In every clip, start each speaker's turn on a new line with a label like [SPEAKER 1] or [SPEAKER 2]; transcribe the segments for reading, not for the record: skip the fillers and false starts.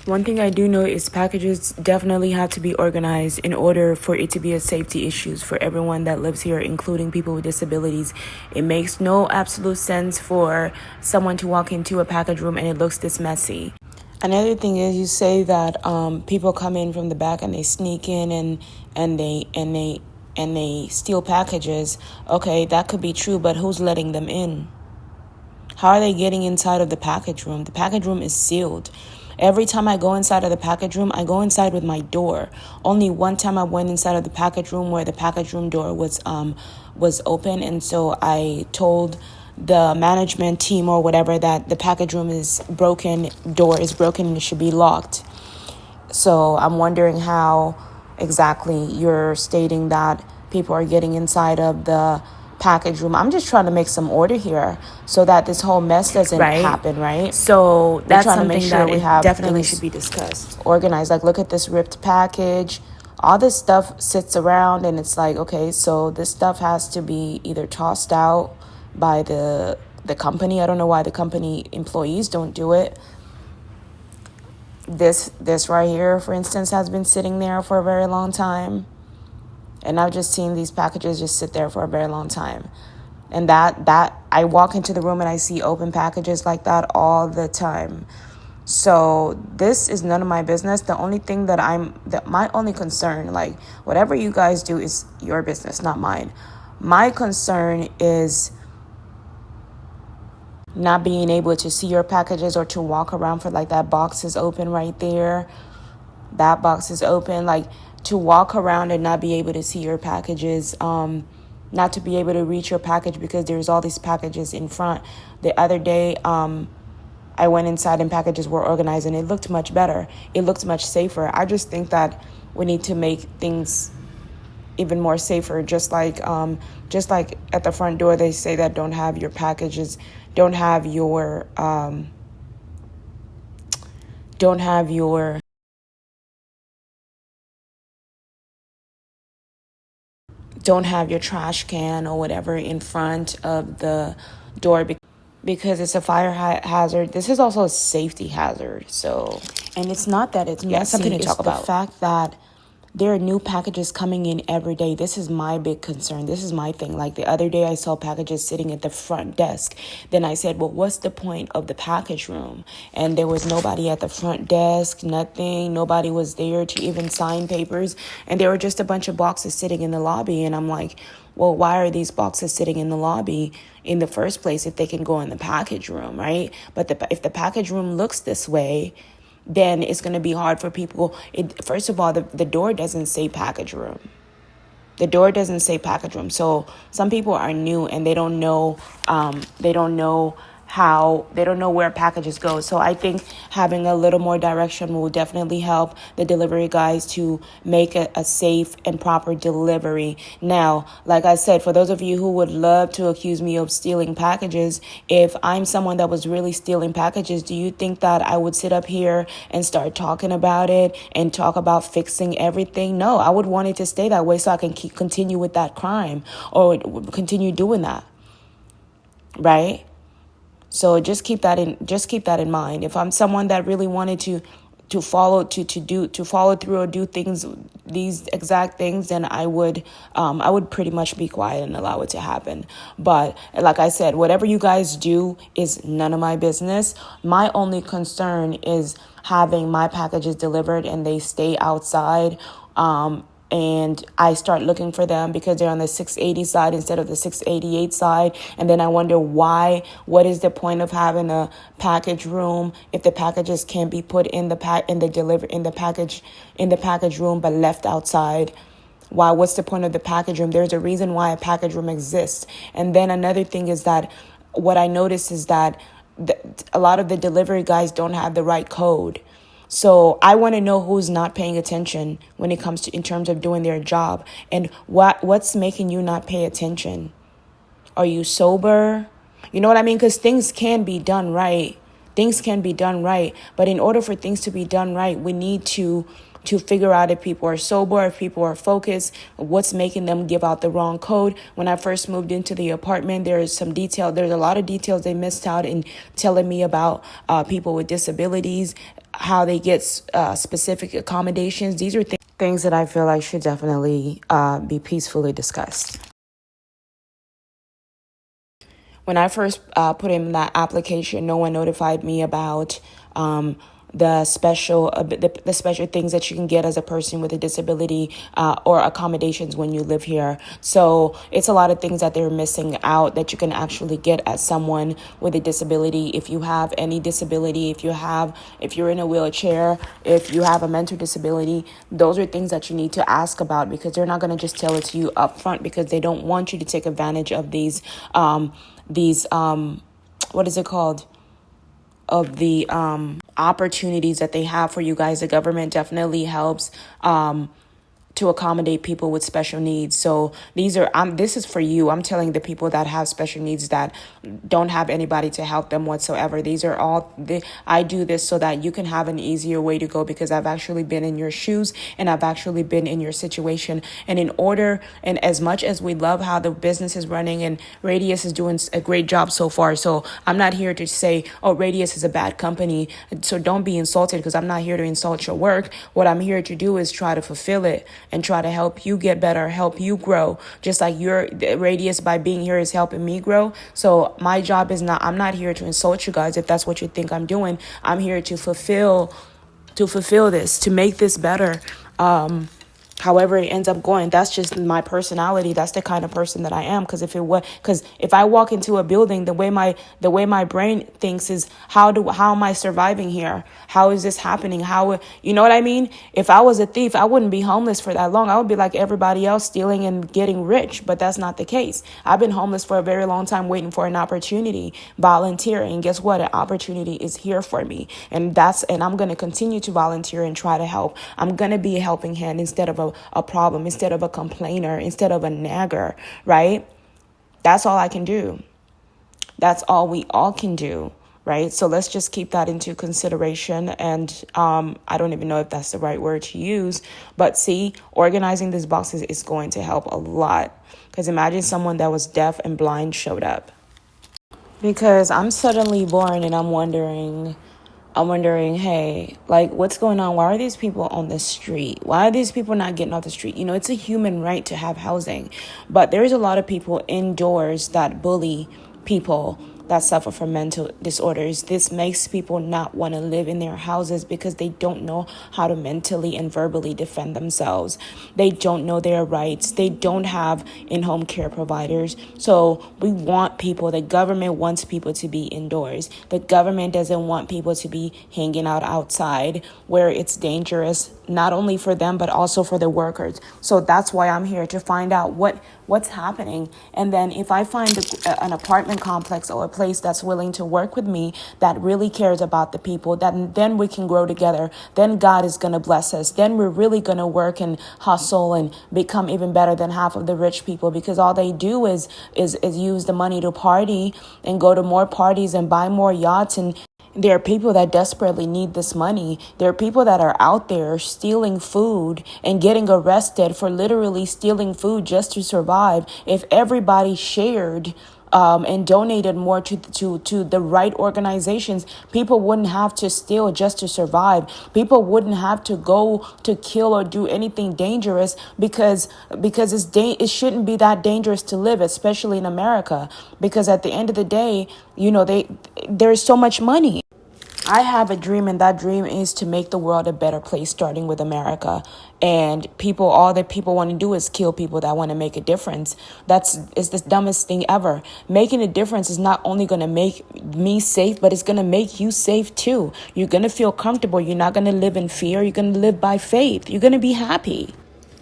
[SPEAKER 1] One thing I do know is packages definitely have to be organized in order for it to be a safety issues for everyone that lives here, including people with disabilities. It makes no absolute sense for someone to walk into a package room and it looks this messy. Another thing is you say that people come in from the back and they sneak in and they steal packages. Okay, that could be true, but who's letting them in? How are they getting inside of the package room? The package room is sealed. Every time I go inside of the package room, I go inside with my door. Only one time I went inside of the package room where the package room door was open, and so I told the management team or whatever that the package room is broken, door is broken, and it should be locked. So I'm wondering how exactly you're stating that people are getting inside of the package room. I'm just trying to make some order here so that this whole mess doesn't happen, right? So that's something that we have definitely should be discussed. Organized. Like, look at this ripped package. All this stuff sits around and it's like, okay, so this stuff has to be either tossed out by the company. I don't know why the company employees don't do it. This right here, for instance, has been sitting there for a very long time. And I've just seen these packages just sit there for a very long time. And that I walk into the room and I see open packages like that all the time. So this is none of my business. The only thing that my only concern, like whatever you guys do is your business, not mine. My concern is not being able to see your packages or to walk around for like that box is open right there. That box is open. Like, to walk around and not be able to see your packages, not to be able to reach your package because there's all these packages in front. The other day, I went inside and packages were organized and it looked much better. It looked much safer. I just think that we need to make things even more safer. Just like at the front door, they say that don't have your packages, don't have your trash can or whatever in front of the door because it's a fire hazard. This is also a safety hazard. So, and it's not that it's messy, something to talk about. The fact that there are new packages coming in every day. This is my big concern. This is my thing. Like the other day I saw packages sitting at the front desk. Then I said, well, what's the point of the package room? And there was nobody at the front desk, nothing. Nobody was there to even sign papers. And there were just a bunch of boxes sitting in the lobby. And I'm like, well, why are these boxes sitting in the lobby in the first place if they can go in the package room, right? But if the package room looks this way, then it's going to be hard for people. First of all, the door doesn't say package room. The door doesn't say package room. So some people are new and they don't know where packages go. So I think having a little more direction will definitely help the delivery guys to make a safe and proper delivery. Now, like I said, for those of you who would love to accuse me of stealing packages, if I'm someone that was really stealing packages, do you think that I would sit up here and start talking about it and talk about fixing everything? No, I would want it to stay that way so I can continue with that crime or continue doing that, right? So just keep that in mind. If I'm someone that really wanted to follow through or do these exact things, then I would pretty much be quiet and allow it to happen. But like I said, whatever you guys do is none of my business. My only concern is having my packages delivered and they stay outside. And I start looking for them because they're on the 680 side instead of the 688 side. And then I wonder why. What is the point of having a package room if the packages can't be put in the package room but left outside? Why? What's the point of the package room? There's a reason why a package room exists. And then another thing is that what I noticed is that a lot of the delivery guys don't have the right code. So I want to know who's not paying attention when it comes to in terms of doing their job. And what's making you not pay attention? Are you sober? You know what I mean? Because things can be done right. Things can be done right. But in order for things to be done right, we need to to figure out if people are sober, if people are focused, what's making them give out the wrong code. When I first moved into the apartment, there's a lot of details they missed out in telling me about people with disabilities, how they get specific accommodations. These are things that I feel like should definitely be peacefully discussed. When I first put in that application, no one notified me about the special things that you can get as a person with a disability or accommodations when you live here. So it's a lot of things that they're missing out that you can actually get as someone with a disability. If you have any disability, if you're in a wheelchair, if you have a mental disability, those are things that you need to ask about, because they're not going to just tell it to you up front, because they don't want you to take advantage of these what is it called? Of the opportunities that they have for you guys. The government definitely helps to accommodate people with special needs. So this is for you. I'm telling the people that have special needs that don't have anybody to help them whatsoever. I do this so that you can have an easier way to go, because I've actually been in your shoes and I've actually been in your situation. And as much as we love how the business is running, and Radius is doing a great job so far. So I'm not here to say, oh, Radius is a bad company. So don't be insulted, because I'm not here to insult your work. What I'm here to do is try to fulfill it and try to help you get better, help you grow, just like your Radius by being here is helping me grow. So my job is I'm not here to insult you guys if that's what you think I'm doing. I'm here to fulfill this, to make this better. However it ends up going, that's just my personality. That's the kind of person that I am. Because if I walk into a building, the way my brain thinks is, how am I surviving here? How is this happening? You know what I mean? If I was a thief, I wouldn't be homeless for that long. I would be like everybody else, stealing and getting rich. But that's not the case. I've been homeless for a very long time, waiting for an opportunity, volunteering. Guess what? An opportunity is here for me, and I'm going to continue to volunteer and try to help. I'm going to be a helping hand instead of a problem, instead of a complainer, instead of a nagger, right? That's all I can do. That's all we all can do, right? So let's just keep that into consideration. And I don't even know if that's the right word to use, but organizing these boxes is going to help a lot. Because imagine someone that was deaf and blind showed up. Because I'm suddenly born and I'm wondering, hey, like, what's going on? Why are these people on the street? Why are these people not getting off the street? It's a human right to have housing, but there's a lot of people indoors that bully people that suffer from mental disorders. This makes people not want to live in their houses because they don't know how to mentally and verbally defend themselves. They don't know their rights. They don't have in-home care providers. So the government wants people to be indoors. The government doesn't want people to be hanging out outside where it's dangerous, not only for them, but also for the workers. So that's why I'm here, to find out what's happening. And then if I find an apartment complex or a place that's willing to work with me, that really cares about the people, then we can grow together. Then God is going to bless us. Then we're really going to work and hustle and become even better than half of the rich people, because all they do is use the money to party and go to more parties and buy more yachts. And there are people that desperately need this money. There are people that are out there stealing food and getting arrested for literally stealing food just to survive. If everybody shared and donated more to the right organizations, people wouldn't have to steal just to survive. People wouldn't have to go to kill or do anything dangerous, because it shouldn't be that dangerous to live, especially in America. Because at the end of the day, there's so much money. I have a dream, and that dream is to make the world a better place, starting with America. And all that people want to do is kill people that want to make a difference. It's the dumbest thing ever. Making a difference is not only going to make me safe, but it's going to make you safe too. You're going to feel comfortable. You're not going to live in fear. You're going to live by faith. You're going to be happy.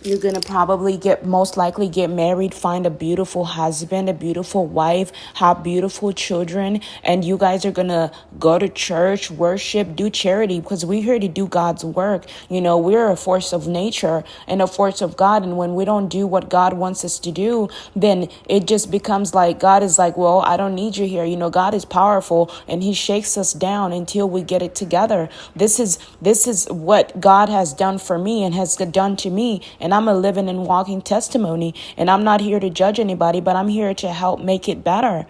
[SPEAKER 1] You're going to probably most likely get married, find a beautiful husband, a beautiful wife, have beautiful children, and you guys are going to go to church, worship, do charity, because we're here to do God's work. We're a force of nature and a force of God. And when we don't do what God wants us to do, then it just becomes like God is like, well, I don't need you here. God is powerful and he shakes us down until we get it together. This is what God has done for me and has done to me. And I'm a living and walking testimony. And I'm not here to judge anybody, but I'm here to help make it better.